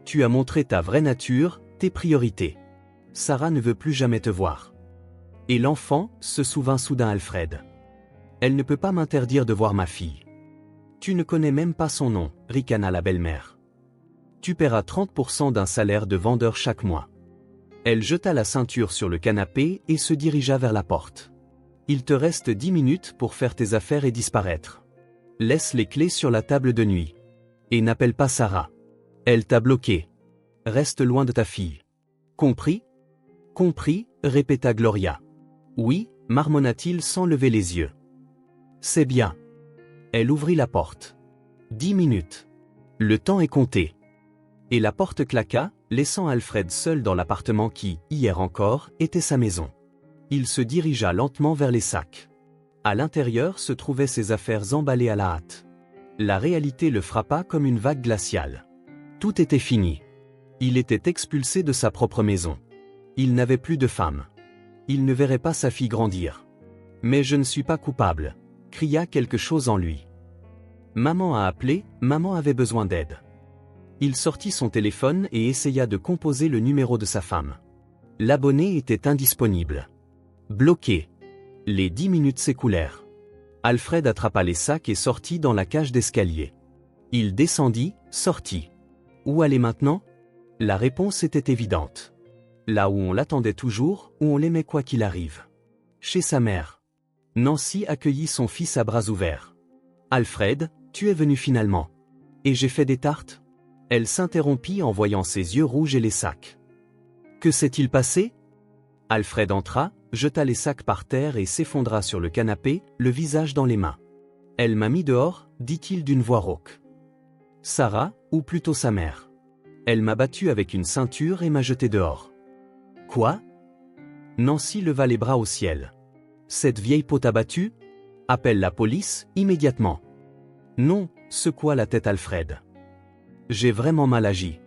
Tu as montré ta vraie nature, tes priorités. Sarah ne veut plus jamais te voir. Et l'enfant, se souvint soudain Alfred. Elle ne peut pas m'interdire de voir ma fille. Tu ne connais même pas son nom, ricana la belle-mère. Tu paieras 30% d'un salaire de vendeur chaque mois. Elle jeta la ceinture sur le canapé et se dirigea vers la porte. Il te reste 10 minutes pour faire tes affaires et disparaître. Laisse les clés sur la table de nuit. Et n'appelle pas Sarah. Elle t'a bloqué. Reste loin de ta fille. Compris ? Compris, répéta Gloria. Oui, marmonna-t-il sans lever les yeux. C'est bien. Elle ouvrit la porte. 10 minutes. Le temps est compté. Et la porte claqua, laissant Alfred seul dans l'appartement qui, hier encore, était sa maison. Il se dirigea lentement vers les sacs. À l'intérieur se trouvaient ses affaires emballées à la hâte. La réalité le frappa comme une vague glaciale. Tout était fini. Il était expulsé de sa propre maison. Il n'avait plus de femme. Il ne verrait pas sa fille grandir. Mais je ne suis pas coupable, cria quelque chose en lui. Maman a appelé, maman avait besoin d'aide. Il sortit son téléphone et essaya de composer le numéro de sa femme. L'abonné était indisponible. Bloqué. Les 10 minutes s'écoulèrent. Alfred attrapa les sacs et sortit dans la cage d'escalier. Il descendit, sortit. Où aller maintenant ? La réponse était évidente. Là où on l'attendait toujours, où on l'aimait quoi qu'il arrive. Chez sa mère. Nancy accueillit son fils à bras ouverts. « Alfred, tu es venu finalement. Et j'ai fait des tartes ?» Elle s'interrompit en voyant ses yeux rouges et les sacs. « Que s'est-il passé ?» Alfred entra, jeta les sacs par terre et s'effondra sur le canapé, le visage dans les mains. « Elle m'a mis dehors, dit-il d'une voix rauque. Sarah, ou plutôt sa mère. Elle m'a battu avec une ceinture et m'a jeté dehors. » Quoi ? Nancy leva les bras au ciel. « Cette vieille peau t'a battu ? Appelle la police, immédiatement. » Non, secoua la tête Alfred. J'ai vraiment mal agi.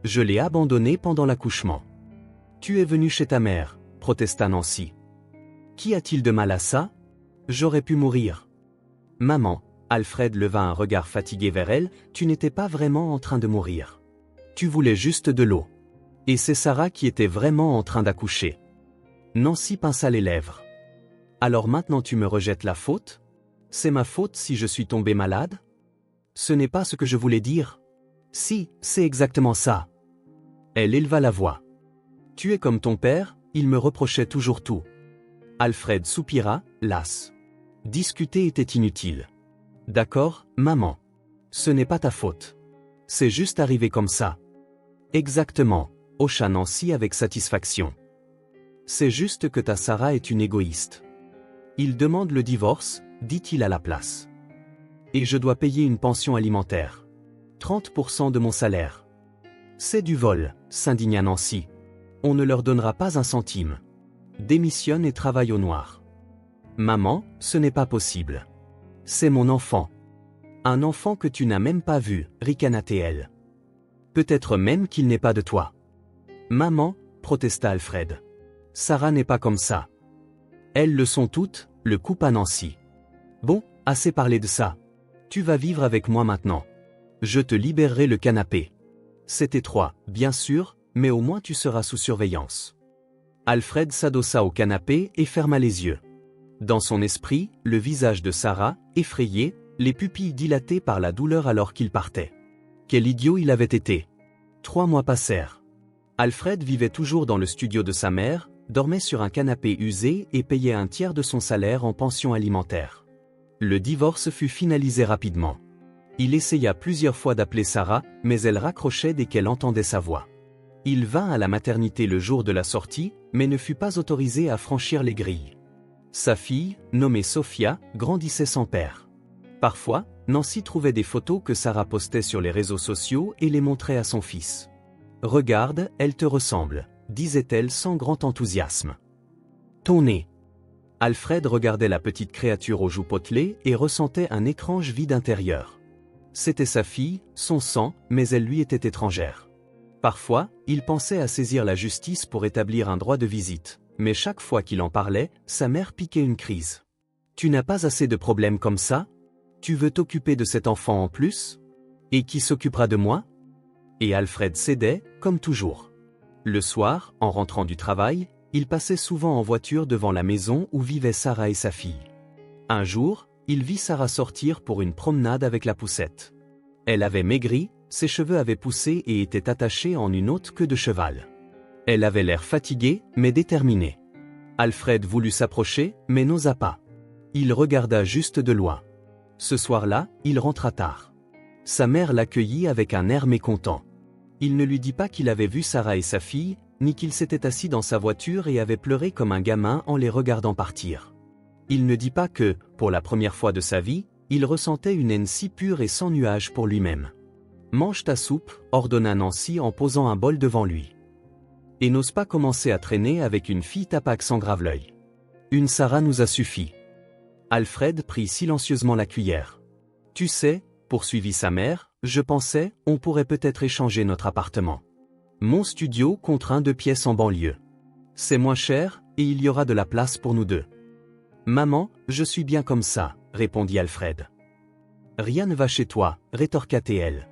Je l'ai abandonnée pendant l'accouchement. Tu es venu chez ta mère, protesta Nancy. Qui a-t-il de mal à ça ? J'aurais pu mourir. Maman, Alfred leva un regard fatigué vers elle, tu n'étais pas vraiment en train de mourir. Tu voulais juste de l'eau. Et c'est Sarah qui était vraiment en train d'accoucher. Nancy pinça les lèvres. Alors maintenant tu me rejettes la faute ? C'est ma faute si je suis tombée malade ? Ce n'est pas ce que je voulais dire. Si, c'est exactement ça. Elle éleva la voix. Tu es comme ton père, il me reprochait toujours tout. Alfred soupira, las. Discuter était inutile. D'accord, maman. Ce n'est pas ta faute. C'est juste arrivé comme ça. Exactement, hocha Nancy avec satisfaction. C'est juste que ta Sarah est une égoïste. Il demande le divorce, dit-il à la place. Et je dois payer une pension alimentaire. 30% de mon salaire. C'est du vol, s'indigna Nancy. On ne leur donnera pas un centime. Démissionne et travaille au noir. Maman, ce n'est pas possible. C'est mon enfant. Un enfant que tu n'as même pas vu, ricana-t-elle. Peut-être même qu'il n'est pas de toi. Maman, protesta Alfred. Sarah n'est pas comme ça. Elles le sont toutes, le coupa Nancy. Bon, assez parlé de ça. Tu vas vivre avec moi maintenant. Je te libérerai le canapé. C'est étroit, bien sûr, mais au moins tu seras sous surveillance. Alfred s'adossa au canapé et ferma les yeux. Dans son esprit, le visage de Sarah, effrayé, les pupilles dilatées par la douleur alors qu'il partait. Quel idiot il avait été. 3 mois passèrent. Alfred vivait toujours dans le studio de sa mère, dormait sur un canapé usé et payait un tiers de son salaire en pension alimentaire. Le divorce fut finalisé rapidement. Il essaya plusieurs fois d'appeler Sarah, mais elle raccrochait dès qu'elle entendait sa voix. Il vint à la maternité le jour de la sortie, mais ne fut pas autorisé à franchir les grilles. Sa fille, nommée Sophia, grandissait sans père. Parfois, Nancy trouvait des photos que Sarah postait sur les réseaux sociaux et les montrait à son fils. « Regarde, elle te ressemble », disait-elle sans grand enthousiasme. Ton nez. Alfred regardait la petite créature aux joues potelées et ressentait un étrange vide intérieur. C'était sa fille, son sang, mais elle lui était étrangère. Parfois, il pensait à saisir la justice pour établir un droit de visite, mais chaque fois qu'il en parlait, sa mère piquait une crise. Tu n'as pas assez de problèmes comme ça? Tu veux t'occuper de cet enfant en plus? Et qui s'occupera de moi? Et Alfred cédait, comme toujours. Le soir, en rentrant du travail, il passait souvent en voiture devant la maison où vivaient Sarah et sa fille. Un jour, il vit Sarah sortir pour une promenade avec la poussette. Elle avait maigri, ses cheveux avaient poussé et étaient attachés en une haute queue de cheval. Elle avait l'air fatiguée, mais déterminée. Alfred voulut s'approcher, mais n'osa pas. Il regarda juste de loin. Ce soir-là, il rentra tard. Sa mère l'accueillit avec un air mécontent. Il ne lui dit pas qu'il avait vu Sarah et sa fille, ni qu'il s'était assis dans sa voiture et avait pleuré comme un gamin en les regardant partir. Il ne dit pas que, pour la première fois de sa vie, il ressentait une haine si pure et sans nuage pour lui-même. « Mange ta soupe », ordonna Nancy en posant un bol devant lui. Et n'ose pas commencer à traîner avec une fille tapaque sans grave-l'œil. Une Sarah nous a suffi. Alfred prit silencieusement la cuillère. Tu sais, poursuivit sa mère, je pensais, on pourrait peut-être échanger notre appartement. Mon studio contre un 2 pièces en banlieue. C'est moins cher, et il y aura de la place pour nous deux. Maman, je suis bien comme ça, répondit Alfred. Rien ne va chez toi, rétorqua-t-elle.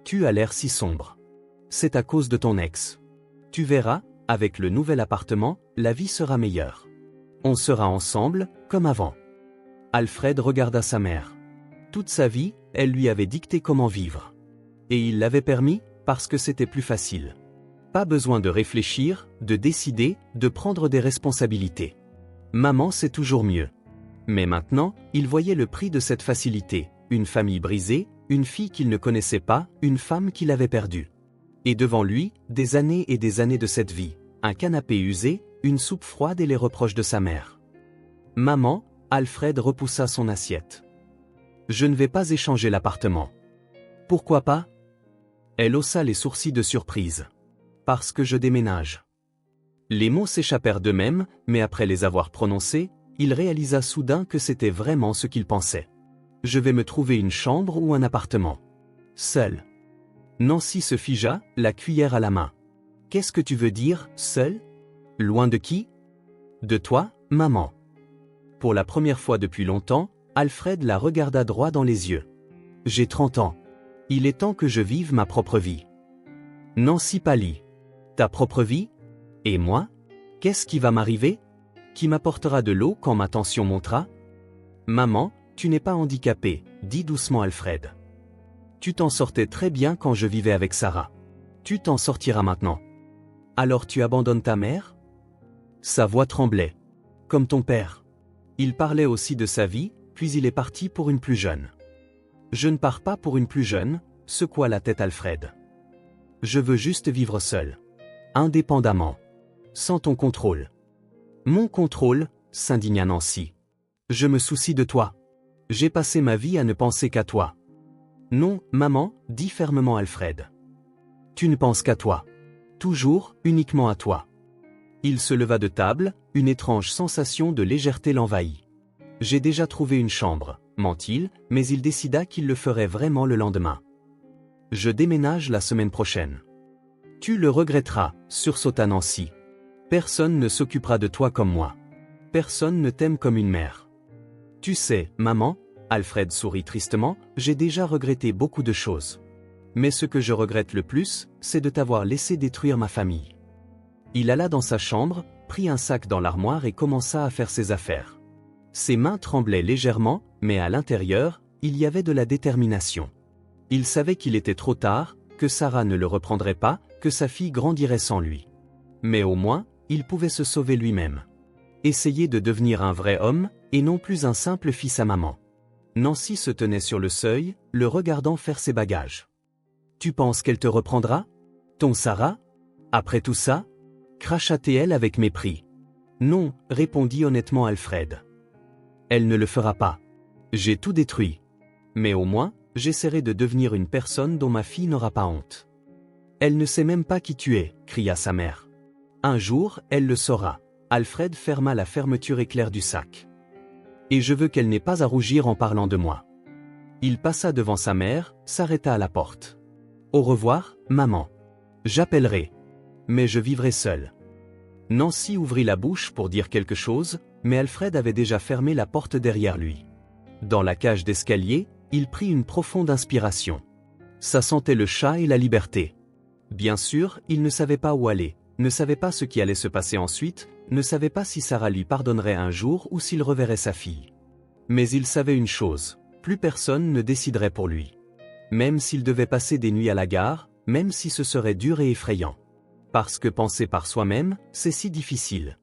Tu as l'air si sombre. C'est à cause de ton ex. Tu verras, avec le nouvel appartement, la vie sera meilleure. On sera ensemble, comme avant. Alfred regarda sa mère. Toute sa vie, elle lui avait dicté comment vivre. Et il l'avait permis, parce que c'était plus facile. Pas besoin de réfléchir, de décider, de prendre des responsabilités. Maman c'est toujours mieux. Mais maintenant, il voyait le prix de cette facilité, une famille brisée, une fille qu'il ne connaissait pas, une femme qu'il avait perdue. Et devant lui, des années et des années de cette vie, un canapé usé, une soupe froide et les reproches de sa mère. Maman, Alfred repoussa son assiette. Je ne vais pas échanger l'appartement. Pourquoi pas? Elle haussa les sourcils de surprise. Parce que je déménage. Les mots s'échappèrent d'eux-mêmes, mais après les avoir prononcés, il réalisa soudain que c'était vraiment ce qu'il pensait. Je vais me trouver une chambre ou un appartement. Seul. Nancy se figea, la cuillère à la main. Qu'est-ce que tu veux dire, seul? Loin de qui? De toi, maman. Pour la première fois depuis longtemps, Alfred la regarda droit dans les yeux. J'ai 30 ans. Il est temps que je vive ma propre vie. Nancy pâlit. Ta propre vie? Et moi? Qu'est-ce qui va m'arriver? Qui m'apportera de l'eau quand ma tension montera? Maman, tu n'es pas handicapée, dit doucement Alfred. Tu t'en sortais très bien quand je vivais avec Sarah. Tu t'en sortiras maintenant. Alors tu abandonnes ta mère? Sa voix tremblait. Comme ton père. Il parlait aussi de sa vie, puis il est parti pour une plus jeune. Je ne pars pas pour une plus jeune, secoua la tête Alfred. Je veux juste vivre seul. Indépendamment. Sans ton contrôle. Mon contrôle, s'indigna Nancy. Je me soucie de toi. J'ai passé ma vie à ne penser qu'à toi. Non, maman, dit fermement Alfred. Tu ne penses qu'à toi. Toujours, uniquement à toi. Il se leva de table, une étrange sensation de légèreté l'envahit. J'ai déjà trouvé une chambre, ment-il, mais il décida qu'il le ferait vraiment le lendemain. Je déménage la semaine prochaine. Tu le regretteras, sursauta Nancy. Personne ne s'occupera de toi comme moi. Personne ne t'aime comme une mère. Tu sais, maman, Alfred sourit tristement, j'ai déjà regretté beaucoup de choses. Mais ce que je regrette le plus, c'est de t'avoir laissé détruire ma famille. Il alla dans sa chambre, prit un sac dans l'armoire et commença à faire ses affaires. Ses mains tremblaient légèrement, mais à l'intérieur, il y avait de la détermination. Il savait qu'il était trop tard, que Sarah ne le reprendrait pas, que sa fille grandirait sans lui. Mais au moins, il pouvait se sauver lui-même. Essayer de devenir un vrai homme, et non plus un simple fils à maman. Nancy se tenait sur le seuil, le regardant faire ses bagages. Tu penses qu'elle te reprendra? Ton Sarah? Après tout ça? Cracha-t-elle avec mépris. Non, répondit honnêtement Alfred. Elle ne le fera pas. J'ai tout détruit. Mais au moins, j'essaierai de devenir une personne dont ma fille n'aura pas honte. Elle ne sait même pas qui tu es, cria sa mère. Un jour, elle le saura. Alfred ferma la fermeture éclair du sac. Et je veux qu'elle n'ait pas à rougir en parlant de moi. Il passa devant sa mère, s'arrêta à la porte. Au revoir, maman. J'appellerai. Mais je vivrai seul. Nancy ouvrit la bouche pour dire quelque chose, mais Alfred avait déjà fermé la porte derrière lui. Dans la cage d'escalier, il prit une profonde inspiration. Ça sentait le chat et la liberté. Bien sûr, il ne savait pas où aller, ne savait pas ce qui allait se passer ensuite, ne savait pas si Sarah lui pardonnerait un jour ou s'il reverrait sa fille. Mais il savait une chose, plus personne ne déciderait pour lui. Même s'il devait passer des nuits à la gare, même si ce serait dur et effrayant. Parce que penser par soi-même, c'est si difficile.